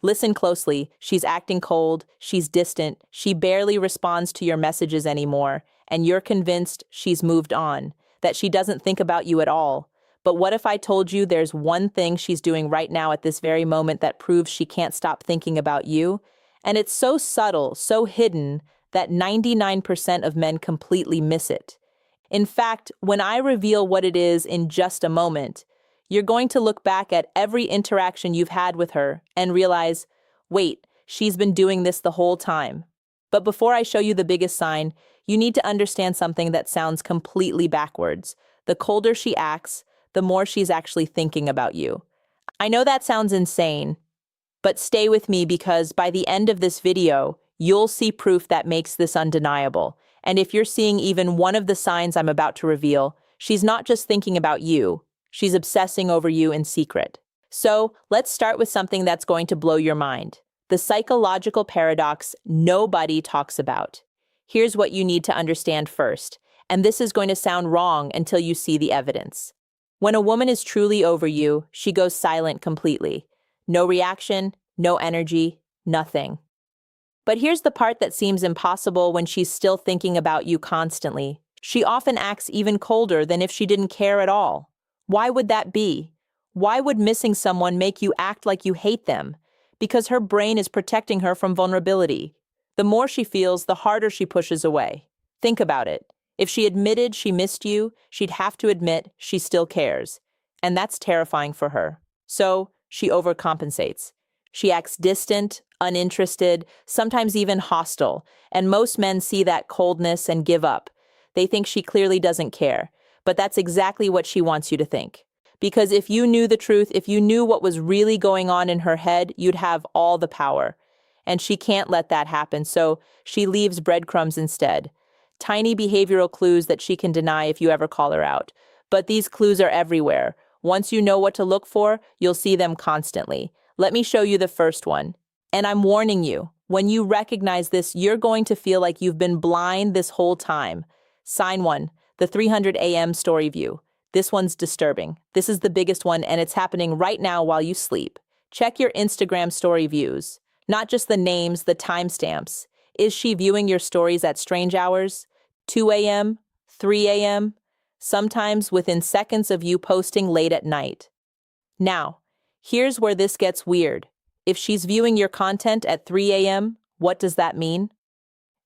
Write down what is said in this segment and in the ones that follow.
Listen closely. She's acting cold, she's distant, she barely responds to your messages anymore, and you're convinced she's moved on, that she doesn't think about you at all. But what if I told you there's one thing she's doing right now at this very moment that proves she can't stop thinking about you? And it's so subtle, so hidden, that 99% of men completely miss it. In fact, when I reveal what it is in just a moment, you're going to look back at every interaction you've had with her and realize, wait, she's been doing this the whole time. But before I show you the biggest sign, you need to understand something that sounds completely backwards. The colder she acts, the more she's actually thinking about you. I know that sounds insane, but stay with me because by the end of this video, you'll see proof that makes this undeniable. And if you're seeing even one of the signs I'm about to reveal, she's not just thinking about you, she's obsessing over you in secret. So let's start with something that's going to blow your mind. The psychological paradox nobody talks about. Here's what you need to understand first, and this is going to sound wrong until you see the evidence. When a woman is truly over you, she goes silent completely. No reaction, no energy, nothing. But here's the part that seems impossible when she's still thinking about you constantly. She often acts even colder than if she didn't care at all. Why would that be? Why would missing someone make you act like you hate them? Because her brain is protecting her from vulnerability. The more she feels, the harder she pushes away. Think about it. If she admitted she missed you, she'd have to admit she still cares. And that's terrifying for her. So she overcompensates. She acts distant, uninterested, sometimes even hostile, and most men see that coldness and give up. They think she clearly doesn't care, but that's exactly what she wants you to think. Because if you knew the truth, if you knew what was really going on in her head, you'd have all the power. And she can't let that happen, so she leaves breadcrumbs instead. Tiny behavioral clues that she can deny if you ever call her out. But these clues are everywhere. Once you know what to look for, you'll see them constantly. Let me show you the first one. And I'm warning you, when you recognize this, you're going to feel like you've been blind this whole time. Sign 1, the 300 a.m. story view. This one's disturbing. This is the biggest one, and it's happening right now while you sleep. Check your Instagram story views. Not just the names, the timestamps. Is she viewing your stories at strange hours? 2 a.m., 3 a.m., sometimes within seconds of you posting late at night. Now, here's where this gets weird. If she's viewing your content at 3 a.m., what does that mean?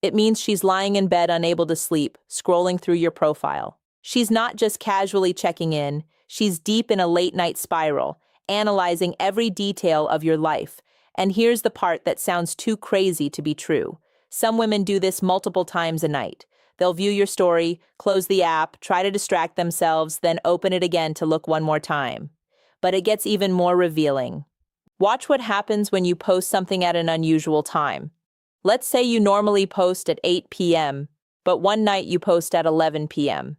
It means she's lying in bed unable to sleep, scrolling through your profile. She's not just casually checking in, she's deep in a late-night spiral, analyzing every detail of your life. And here's the part that sounds too crazy to be true. Some women do this multiple times a night. They'll view your story, close the app, try to distract themselves, then open it again to look one more time. But it gets even more revealing. Watch what happens when you post something at an unusual time. Let's say you normally post at 8 p.m., but one night you post at 11 p.m.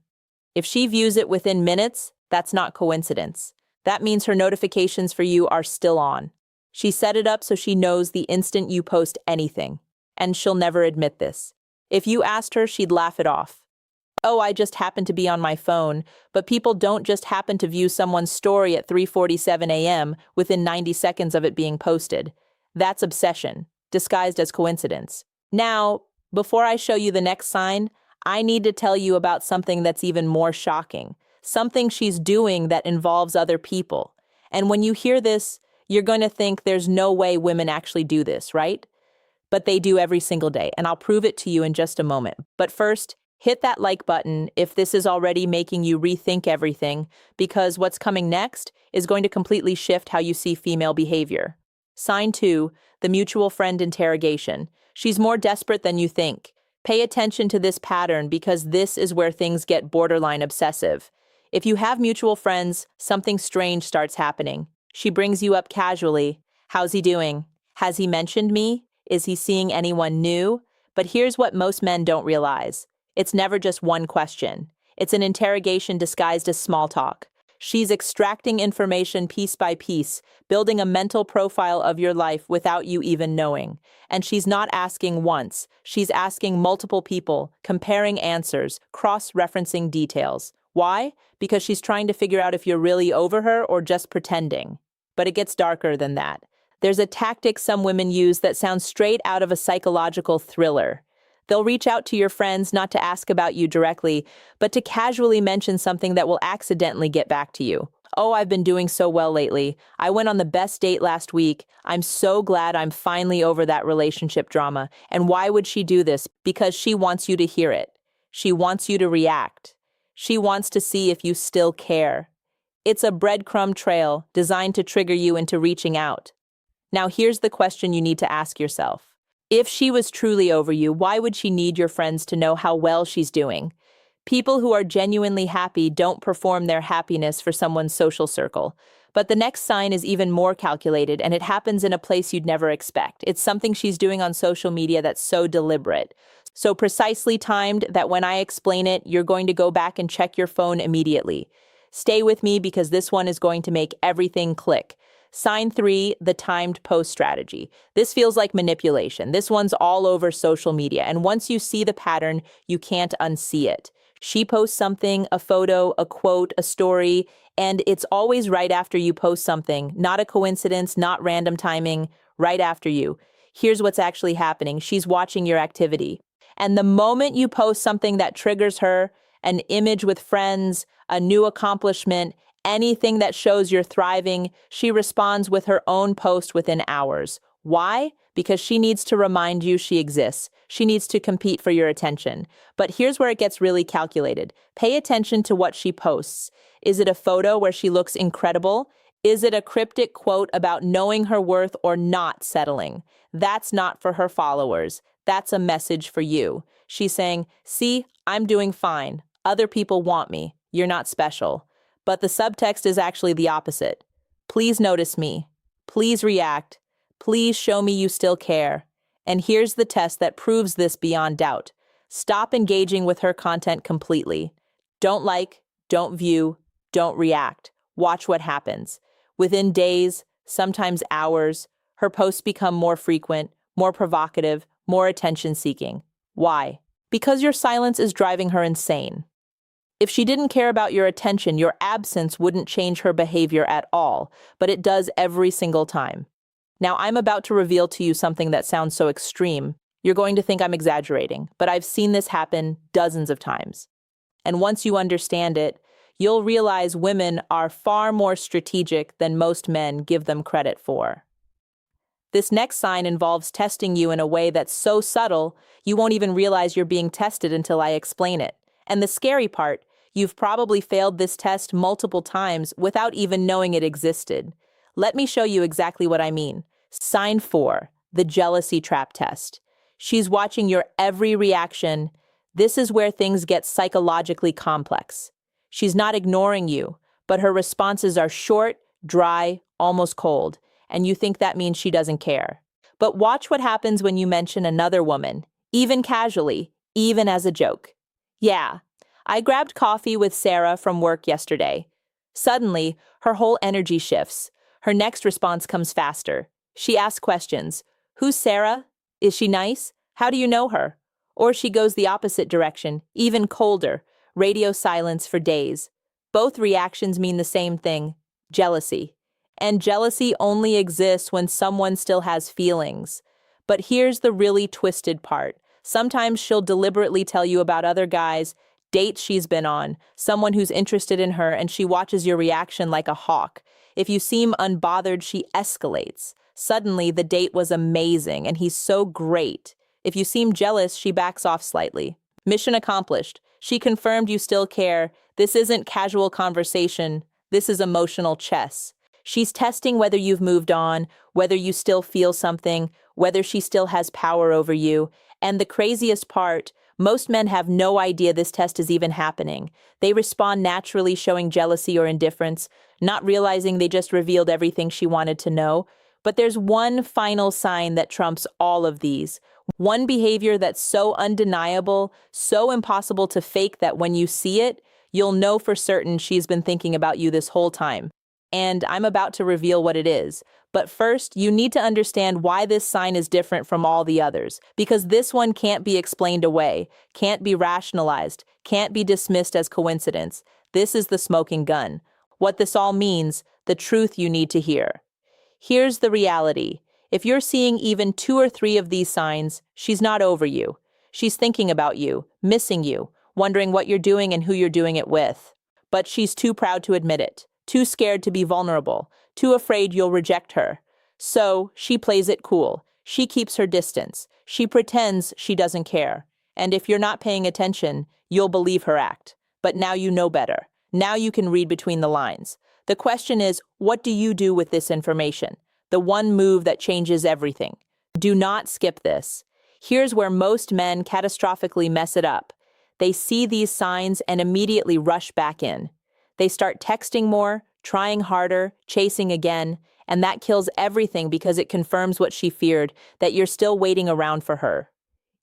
If she views it within minutes, that's not coincidence. That means her notifications for you are still on. She set it up so she knows the instant you post anything, and she'll never admit this. If you asked her, she'd laugh it off. Oh, I just happened to be on my phone, but people don't just happen to view someone's story at 3:47 a.m. within 90 seconds of it being posted. That's obsession, disguised as coincidence. Now, before I show you the next sign, I need to tell you about something that's even more shocking, something she's doing that involves other people. And when you hear this, you're going to think there's no way women actually do this, right? But they do every single day, and I'll prove it to you in just a moment. But first, hit that like button if this is already making you rethink everything, because what's coming next is going to completely shift how you see female behavior. Sign 2, the mutual friend interrogation. She's more desperate than you think. Pay attention to this pattern because this is where things get borderline obsessive. If you have mutual friends, something strange starts happening. She brings you up casually. How's he doing? Has he mentioned me? Is he seeing anyone new? But here's what most men don't realize. It's never just one question. It's an interrogation disguised as small talk. She's extracting information piece by piece, building a mental profile of your life without you even knowing. And she's not asking once. She's asking multiple people, comparing answers, cross-referencing details. Why? Because she's trying to figure out if you're really over her or just pretending. But it gets darker than that. There's a tactic some women use that sounds straight out of a psychological thriller. They'll reach out to your friends not to ask about you directly, but to casually mention something that will accidentally get back to you. Oh, I've been doing so well lately. I went on the best date last week. I'm so glad I'm finally over that relationship drama. And why would she do this? Because she wants you to hear it. She wants you to react. She wants to see if you still care. It's a breadcrumb trail designed to trigger you into reaching out. Now, here's the question you need to ask yourself. If she was truly over you, why would she need your friends to know how well she's doing? People who are genuinely happy don't perform their happiness for someone's social circle. But the next sign is even more calculated, and it happens in a place you'd never expect. It's something she's doing on social media that's so deliberate, so precisely timed that when I explain it, you're going to go back and check your phone immediately. Stay with me because this one is going to make everything click. Sign 3, the timed post strategy. This feels like manipulation. This one's all over social media, and once you see the pattern, you can't unsee it. She posts something, a photo, a quote, a story, and it's always right after you post something. Not a coincidence, not random timing, right after you. Here's what's actually happening. She's watching your activity. And the moment you post something that triggers her, an image with friends, a new accomplishment, anything that shows you're thriving, she responds with her own post within hours. Why? Because she needs to remind you she exists. She needs to compete for your attention. But here's where it gets really calculated. Pay attention to what she posts. Is it a photo where she looks incredible? Is it a cryptic quote about knowing her worth or not settling? That's not for her followers. That's a message for you. She's saying, see, I'm doing fine. Other people want me. You're not special. But the subtext is actually the opposite. Please notice me. Please react. Please show me you still care. And here's the test that proves this beyond doubt. Stop engaging with her content completely. Don't like, don't view, don't react. Watch what happens. Within days, sometimes hours, her posts become more frequent, more provocative, more attention-seeking. Why? Because your silence is driving her insane. If she didn't care about your attention, your absence wouldn't change her behavior at all, but it does every single time. Now, I'm about to reveal to you something that sounds so extreme, you're going to think I'm exaggerating, but I've seen this happen dozens of times. And once you understand it, you'll realize women are far more strategic than most men give them credit for. This next sign involves testing you in a way that's so subtle, you won't even realize you're being tested until I explain it. And the scary part, you've probably failed this test multiple times without even knowing it existed. Let me show you exactly what I mean. Sign 4, the jealousy trap test. She's watching your every reaction. This is where things get psychologically complex. She's not ignoring you, but her responses are short, dry, almost cold, and you think that means she doesn't care. But watch what happens when you mention another woman, even casually, even as a joke. Yeah, I grabbed coffee with Sarah from work yesterday. Suddenly, her whole energy shifts. Her next response comes faster. She asks questions. Who's Sarah? Is she nice? How do you know her? Or she goes the opposite direction, even colder. Radio silence for days. Both reactions mean the same thing, jealousy. And jealousy only exists when someone still has feelings. But here's the really twisted part. Sometimes she'll deliberately tell you about other guys, dates she's been on, someone who's interested in her, and she watches your reaction like a hawk. If you seem unbothered, she escalates. Suddenly, the date was amazing, and he's so great. If you seem jealous, she backs off slightly. Mission accomplished. She confirmed you still care. This isn't casual conversation. This is emotional chess. She's testing whether you've moved on, whether you still feel something, whether she still has power over you. And the craziest part, most men have no idea this test is even happening. They respond naturally, showing jealousy or indifference, not realizing they just revealed everything she wanted to know. But there's one final sign that trumps all of these. One behavior that's so undeniable, so impossible to fake that when you see it, you'll know for certain she's been thinking about you this whole time. And I'm about to reveal what it is. But first, you need to understand why this sign is different from all the others, because this one can't be explained away, can't be rationalized, can't be dismissed as coincidence. This is the smoking gun. What this all means, the truth you need to hear. Here's the reality. If you're seeing even 2 or 3 of these signs, she's not over you. She's thinking about you, missing you, wondering what you're doing and who you're doing it with. But she's too proud to admit it, too scared to be vulnerable, too afraid you'll reject her. So she plays it cool. She keeps her distance. She pretends she doesn't care. And if you're not paying attention, you'll believe her act. But now you know better. Now you can read between the lines. The question is, what do you do with this information? The one move that changes everything. Do not skip this. Here's where most men catastrophically mess it up. They see these signs and immediately rush back in. They start texting more, trying harder, chasing again, and that kills everything because it confirms what she feared, that you're still waiting around for her.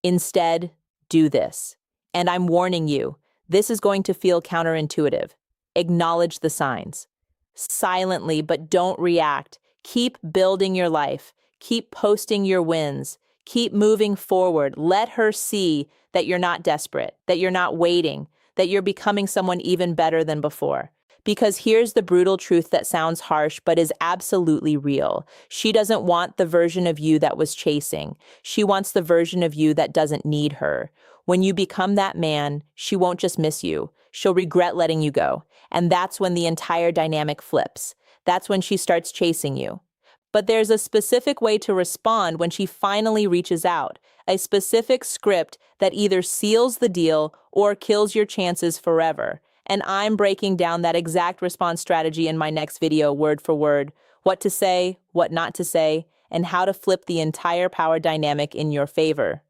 Instead, do this. And I'm warning you, this is going to feel counterintuitive. Acknowledge the signs. Silently, but don't react. Keep building your life. Keep posting your wins. Keep moving forward. Let her see that you're not desperate, that you're not waiting, that you're becoming someone even better than before. Because here's the brutal truth that sounds harsh but is absolutely real. She doesn't want the version of you that was chasing. She wants the version of you that doesn't need her. When you become that man, she won't just miss you. She'll regret letting you go. And that's when the entire dynamic flips. That's when she starts chasing you. But there's a specific way to respond when she finally reaches out, a specific script that either seals the deal or kills your chances forever. And I'm breaking down that exact response strategy in my next video, word for word, what to say, what not to say, and how to flip the entire power dynamic in your favor.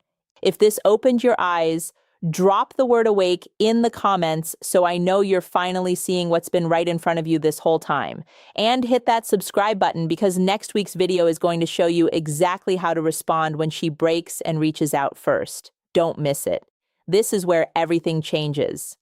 If this opened your eyes, drop the word awake in the comments so I know you're finally seeing what's been right in front of you this whole time. And hit that subscribe button because next week's video is going to show you exactly how to respond when she breaks and reaches out first. Don't miss it. This is where everything changes.